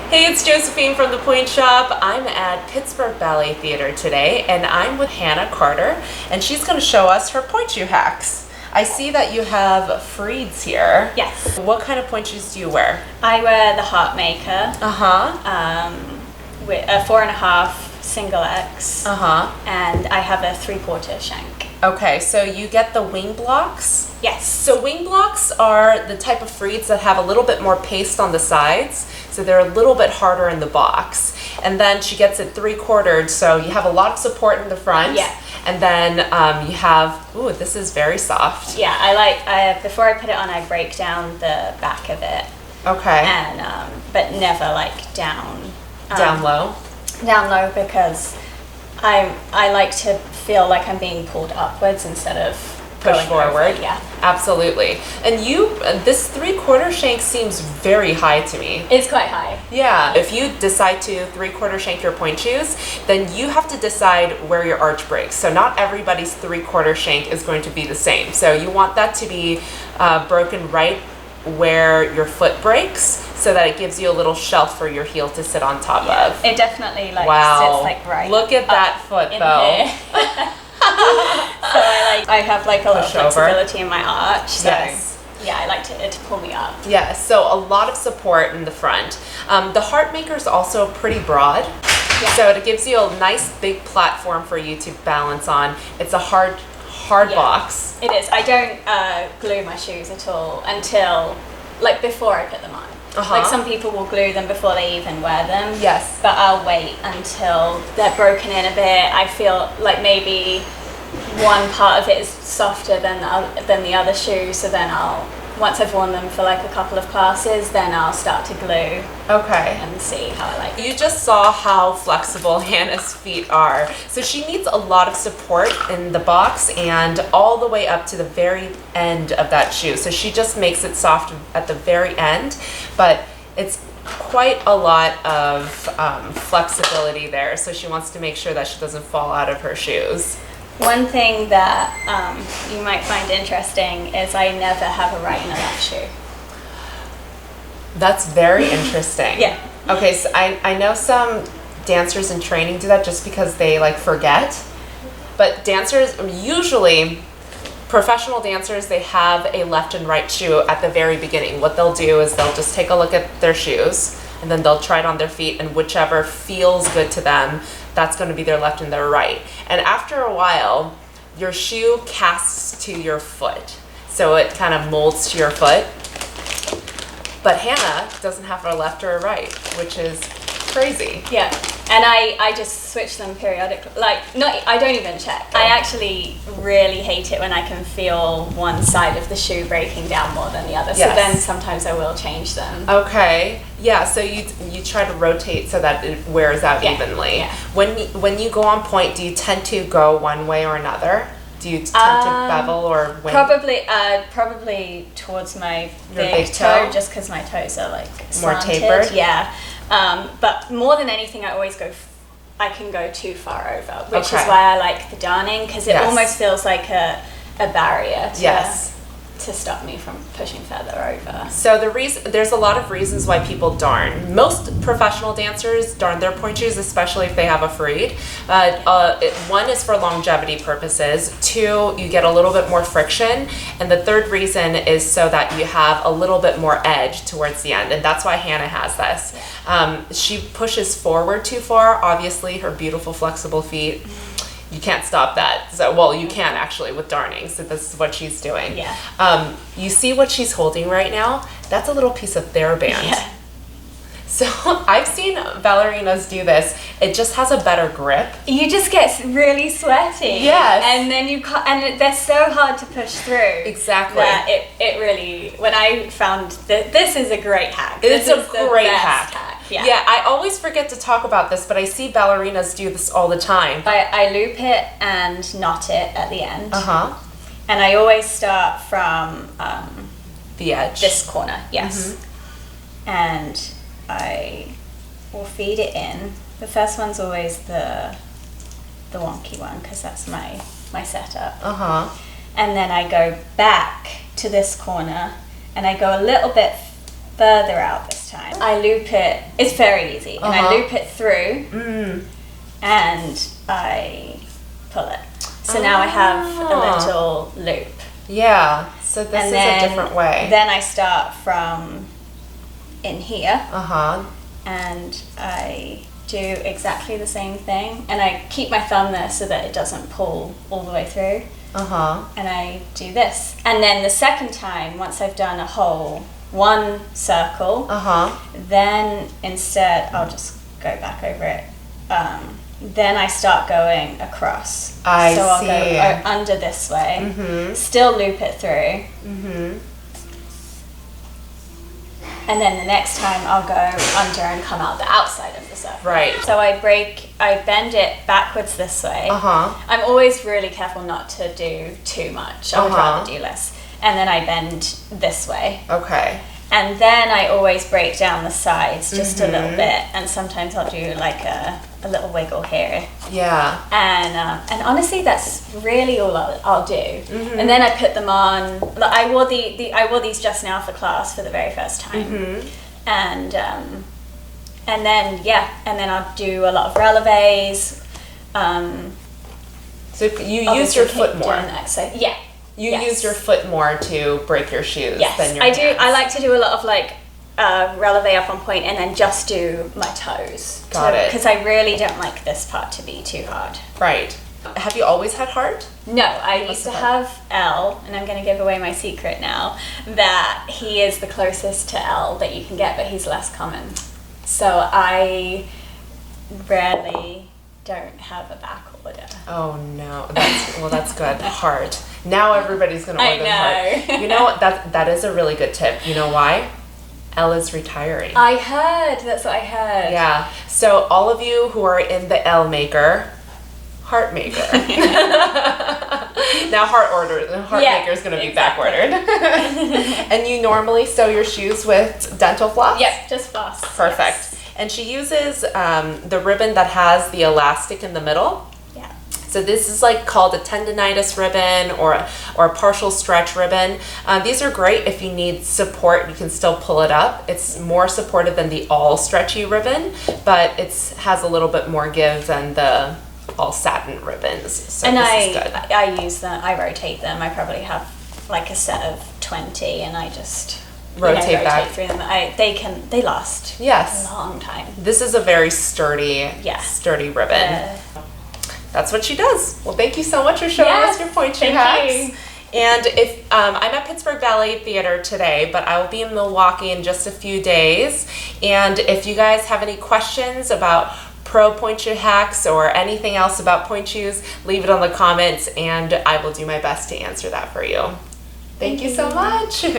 Hey, it's Josephine from the Pointe shop. I'm at Pittsburgh Ballet Theatre today, and I'm with Hannah Carter, and she's going to show us her pointe shoe hacks. I see that you have Freeds here. Yes. What kind of pointe shoes do you wear? I wear the Heartmaker. With a 4.5 single X. And I have a 3/4 shank. Okay, so you get the wing blocks? Yes. So wing blocks are the type of Freeds that have a little bit more paste on the sides, so they're a little bit harder in the box. And then she gets it 3/4, so you have a lot of support in the front. Yeah. And then you have, ooh, this is very soft. Yeah, I before I put it on, I break down the back of it. Okay. And but never like down. Down low? Down low, because I like to feel like I'm being pulled upwards instead of push forward. Yeah, absolutely. And this 3/4 shank seems very high to me. It's quite high. Yeah. If you decide to 3/4 shank your pointe shoes, then you have to decide where your arch breaks. So not everybody's 3/4 shank is going to be the same. So you want that to be broken right where your foot breaks, so that it gives you a little shelf for your heel to sit on top of. It definitely sits like right. Look at that foot though. So I have like a lot of flexibility in my arch. So yes. Yeah, I like it to pull me up. Yeah, so a lot of support in the front. The Heartmaker is also pretty broad. Yeah. So it gives you a nice big platform for you to balance on. It's a hard box. It is. I don't glue my shoes at all until like before I put them on. Like some people will glue them before they even wear them. Yes. But I'll wait until they're broken in a bit. I feel like maybe one part of it is softer than the other shoe, so then once I've worn them for like a couple of classes, then I'll start to glue. Okay. And see how I like it. You just saw how flexible Hannah's feet are. So she needs a lot of support in the box and all the way up to the very end of that shoe. So she just makes it soft at the very end, but it's quite a lot of flexibility there. So she wants to make sure that she doesn't fall out of her shoes. One thing that you might find interesting is I never have a right and a left shoe. That's very interesting. Yeah. Okay, so I know some dancers in training do that just because they like forget. But dancers, usually professional dancers, they have a left and right shoe at the very beginning. What they'll do is they'll just take a look at their shoes and then they'll try it on their feet, and whichever feels good to them, that's going to be their left and their right. And after a while, your shoe casts to your foot. So it kind of molds to your foot. But Hannah doesn't have a left or a right, which is crazy. Yeah, and I just switch them periodically. I don't even check. I actually really hate it when I can feel one side of the shoe breaking down more than the other. Yes. So then sometimes I will change them. Okay. Yeah, so you try to rotate so that it wears out evenly. Yeah. When you go on pointe, do you tend to go one way or another? Do you tend to bevel or wing? Probably towards my big toe, just because my toes are like more slanted. tapered. Yeah, but more than anything, I always I can go too far over, which is why I like the darning, because it almost feels like a barrier to stop me from pushing further over. So there's a lot of reasons why people darn. Most professional dancers darn their pointe shoes, especially if they have a Freed. One is for longevity purposes. Two, you get a little bit more friction. And the third reason is so that you have a little bit more edge towards the end. And that's why Hannah has this. She pushes forward too far. Obviously, her beautiful flexible feet. You can't stop that. So, well, you can actually with darning. So this is what she's doing. Yeah. You see what she's holding right now? That's a little piece of TheraBand. Yeah. So I've seen ballerinas do this. It just has a better grip. You just get really sweaty. Yes. And then they're so hard to push through. Exactly. That it really, when I found that this is a great hack. It's a great hack. Yeah. I always forget to talk about this, but I see ballerinas do this all the time. I loop it and knot it at the end. And I always start from the edge. This corner, yes. And I will feed it in. The first one's always the wonky one, because that's my setup. And then I go back to this corner and I go a little bit further out this next time. I loop it, it's very easy, and I loop it through, and I pull it. So now I have a little loop. Yeah, so this is a different way. Then I start from in here. And I do exactly the same thing. And I keep my thumb there so that it doesn't pull all the way through. And I do this. And then the second time, once I've done a whole one circle, then instead, I'll just go back over it. Then I start going across. So I'll go under this way, still loop it through. And then the next time I'll go under and come out the outside of the circle. Right. So I bend it backwards this way. I'm always really careful not to do too much. I would rather do less. And then I bend this way. Okay. And then I always break down the sides just a little bit. And sometimes I'll do like a little wiggle here. Yeah. And honestly, that's really all I'll do. And then I put them on. I wore these just now for class for the very first time. And then and then I'll do a lot of releves. So you use your foot more. Yeah. You use your foot more to break your shoes than your hands. I like to do a lot of like releve up on point and then just do my toes. Got it. Because I really don't like this part to be too hard. Right. Have you always had heart? No, I used to have L, and I'm going to give away my secret now, that he is the closest to L that you can get, but he's less common. So I rarely don't have a back order. Oh no, that's good. Heart. Now everybody's gonna order heart. You know what? That is a really good tip. You know why? Elle is retiring. That's what I heard. Yeah. So all of you who are in the Elle maker, heart maker. Now heart maker is gonna be back ordered. And you normally sew your shoes with dental floss? Yep, just floss. Perfect. Yes. And she uses the ribbon that has the elastic in the middle. Yeah. So this is like called a tendonitis ribbon or a partial stretch ribbon. These are great if you need support. You can still pull it up. It's more supported than the all stretchy ribbon, but it has a little bit more give than the all satin ribbons. So and this is good. I use them. I rotate them. I probably have like a set of 20, and I just rotate back through them. They last a long time. This is a very sturdy ribbon. That's what she does. Well, thank you so much for showing us your point shoe hacks. And if I'm at Pittsburgh Ballet Theatre today, but I will be in Milwaukee in just a few days. And if you guys have any questions about pro point shoe hacks or anything else about point shoes, leave it on the comments, and I will do my best to answer that for you. Thank you so much.